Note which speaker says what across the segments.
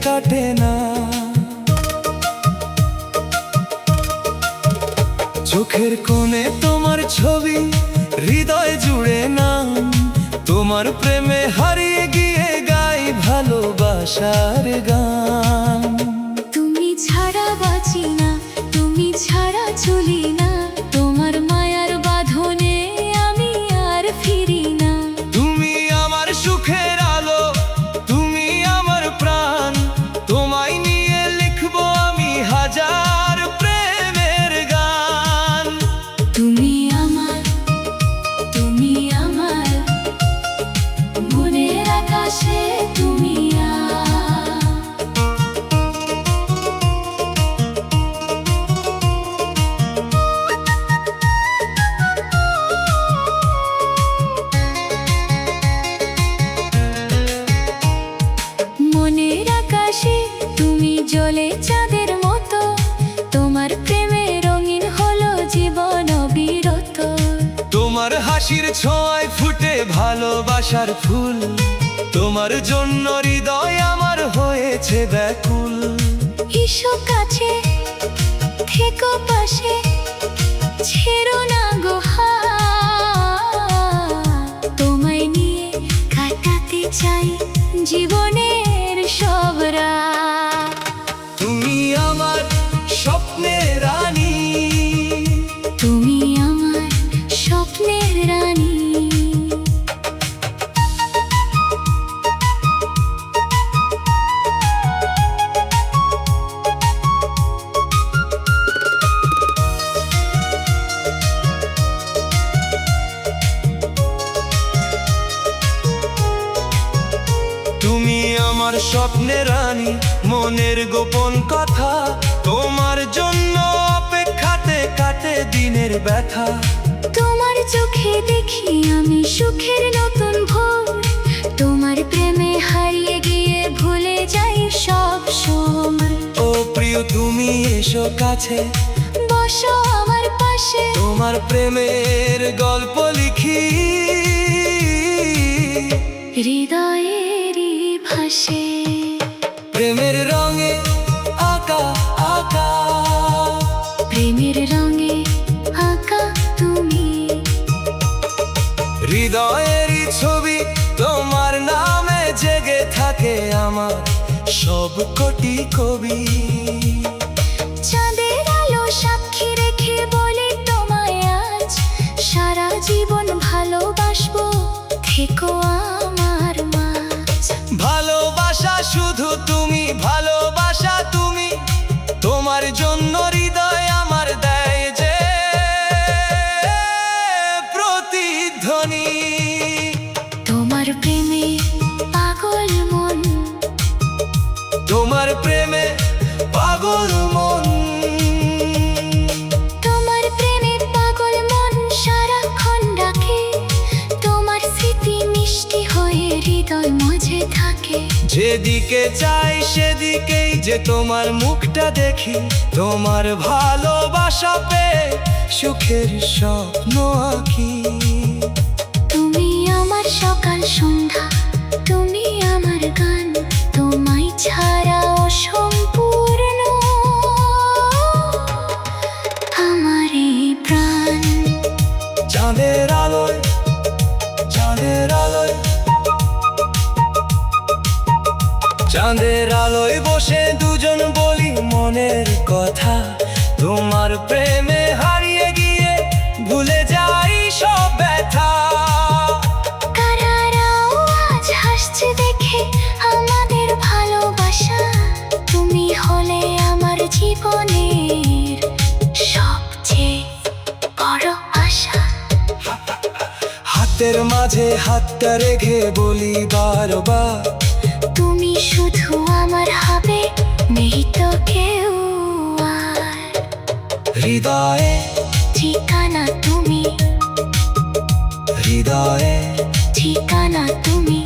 Speaker 1: কাটে না। চোখের কোণে তোমার ছবি, হৃদয় জুড়ে নাম, তোমার প্রেমে হারিয়ে গিয়ে গাই ভালোবাসার গান।
Speaker 2: তুমি ছাড়া বাঁচি না, তুমি ছাড়া চলি না, তোমার মায়ার বাঁধনে আমি আর ফিরি না।
Speaker 1: তুমি আমার সুখের আলো, তুমি আমার প্রাণ, তোমায় নিয়ে লিখবো আমি হাজার প্রেমের গান।
Speaker 2: তুমি আমার, তুমি আমার মনের আকাশে তুমি মনের আকাশে তুমি জ্বলে চাঁদের মতো, তোমার প্রেমে রঙিন হলো জীবন অবিরত।
Speaker 1: তোমার হাসির ছোঁয়ায় ফুটে ভালোবাসার ফুল, তোমার জন্য হৃদয় আমার হয়েছে ব্যাকুল।
Speaker 2: এসো কাছে, থেকো পাশে, ছেড়ো না গো হাত। তোমায় নিয়ে কাটাতে চাই জীবনের সব রাত।
Speaker 1: তুমি আমার স্বপ্নের রানী,
Speaker 2: তুমি আমার স্বপ্নের রানী।
Speaker 1: তুমি আমার স্বপ্নের রানী, মনের গোপন কথা, তোমার জন্য অপেক্ষাতে কাটে দিনের ব্যথা।
Speaker 2: তোমার চোখে দেখি আমি সুখের নতুন ভোর, তোমার প্রেমে হারিয়ে গিয়ে ভুলে যাই সব সময়।
Speaker 1: ও প্রিয় তুমি এসো কাছে,
Speaker 2: বসো আমার পাশে,
Speaker 1: তোমার প্রেমের গল্প লিখি
Speaker 2: হৃদয়েরই ভাসে।
Speaker 1: প্রেমের রঙে আঁকা আঁকা,
Speaker 2: প্রেমের রঙে আঁকা তুমি,
Speaker 1: হৃদয়েরই ছবি, তোমার নামে জেগে থাকে আমার সব কোটি কবি।
Speaker 2: চাঁদের আলো সাক্ষী রেখে বলে তোমায় আজ সারা জীবন ভালোবাসবো, থেকো আমার মাঝ।
Speaker 1: ভালোবাসা শুধু তুমি, ভালোবাসা তুমি, তোমার জন্য হৃদয় আমার দেয় যে প্রতিধ্বনি।
Speaker 2: তোমার প্রেমে পাগল মন,
Speaker 1: তোমার প্রেমে পাগল মন,
Speaker 2: তোমার প্রেমে পাগল মন সারাক্ষণ ডাকে, তোমার স্মৃতি মিষ্টি হয়ে হৃদয় মাঝে থাকে।
Speaker 1: যেদিকে চাই সেদিকেই যে তোমার মুখটা দেখি, তোমার ভালোবাসা পেয়ে সুখের স্বপ্ন আঁকি।
Speaker 2: তুমি আমার সকাল সন্ধ্যা, তুমি আমার গান, তোমায় ছাড়া অসম্পূর্ণ আমার এই প্রাণ।
Speaker 1: চাঁদের আলোয়, চাঁদের আলোয়, চাঁদের আলোয় বসে দুজন বলি মনের কথা, তোমার প্রেমে হারিয়ে গিয়ে ভুলে যাই সব ব্যথা।
Speaker 2: তারারাও আজ হাসছে দেখে আমাদের ভালোবাসা, তুমি হলে আমার জীবনের সবচেয়ে বড় আশা।
Speaker 1: হাতের মাঝে হাতটা রেখে বলি বারবার,
Speaker 2: তুমি শুধু আমার হবে, নেই তো কেউ আর।
Speaker 1: হৃদয়ে
Speaker 2: ঠিকানা তুমি,
Speaker 1: হৃদয়ে
Speaker 2: ঠিকানা তুমি,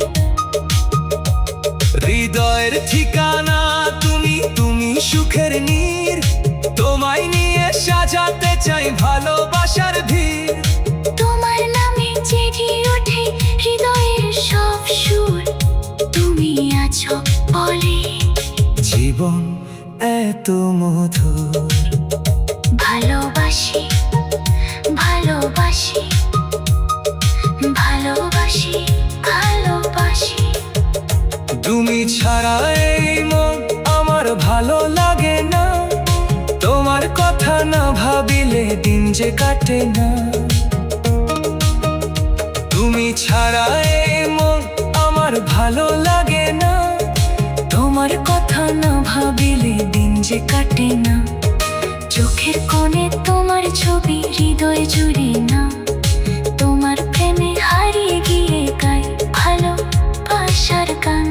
Speaker 1: হৃদয়ের ঠিকানা তুমি, তুমি সুখের নীর, তোমায় নিয়ে সাজাতে চাই ভালোবাসার ভিড়।
Speaker 2: তোমার নামে জেগে ওঠে হৃদয়ের সব সুর, তুমি আছো বলে
Speaker 1: এত মধুর।
Speaker 2: ভালোবাসি ভালোবাসি ভালোবাসি ভালোবাসি।
Speaker 1: তুমি ছাড়া এই মন আমার ভালো লাগে না, তোমার কথা না ভাবিলে দিন যে কাটে না। তুমি ছাড়া এই মন আমার ভালো লাগে না, তোমার কথা না ভাবিলে দিন যে কাটে না।
Speaker 2: চোখের কোণে তোমার ছবি হৃদয় জুড়ে না, তোমার প্রেমে হারিয়ে গিয়ে গাই ভালোবাসার গান।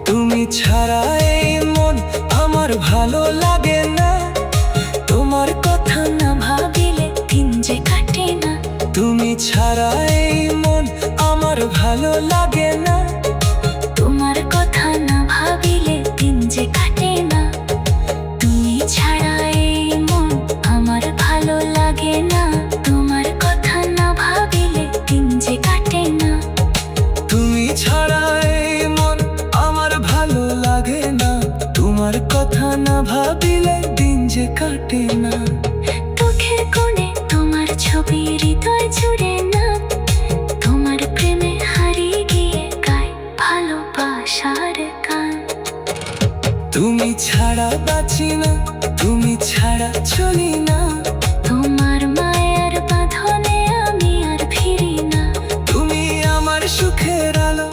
Speaker 1: তুমি ছাড়া এই মন আমার ভালো লাগে না, তোমার কথা না ভাবিলে
Speaker 2: দিন যে কাটে না।
Speaker 1: তুমি ছাড়া এই মন আমার ভালো লাগে না,
Speaker 2: তোমার কথা না ভাবিলে দিন যে কাটে না। তুমি ছাড়া এই মন আমার ভালো লাগে না, তোমার কথা না ভাবিলে দিন যে কাটে না।
Speaker 1: তুমি ছাড়া এই মন আমার ভালো লাগে না, তোমার কথা না ভাবিলে দিন যে কাটে না।
Speaker 2: চোখের কোণে তোমার ছবি হৃদয় জুড়ে না, তোমার প্রেমে হারিয়ে গিয়ে গাই ভালোবাসার গান।
Speaker 1: তুমি ছাড়া বাঁচি না, তুমি ছাড়া চলি না,
Speaker 2: তোমার মায়ার বাঁধনে আমি আর ফিরি না।
Speaker 1: তুমি আমার সুখের আলো,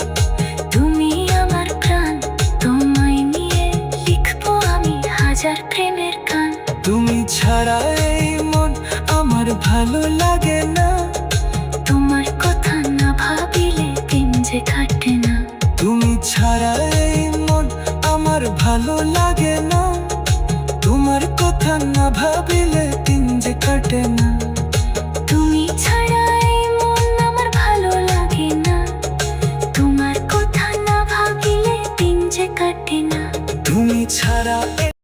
Speaker 2: তুমি আমার প্রাণ, তোমায় নিয়ে লিখবো আমি হাজার প্রেমের গান।
Speaker 1: তুমি ছাড়া এই মন আমার ভালো লাগে না,
Speaker 2: তোমার কথা না ভাবিলে দিন যে কাটে না।
Speaker 1: তুমি ছাড়া এই মন আমার ভালো লাগে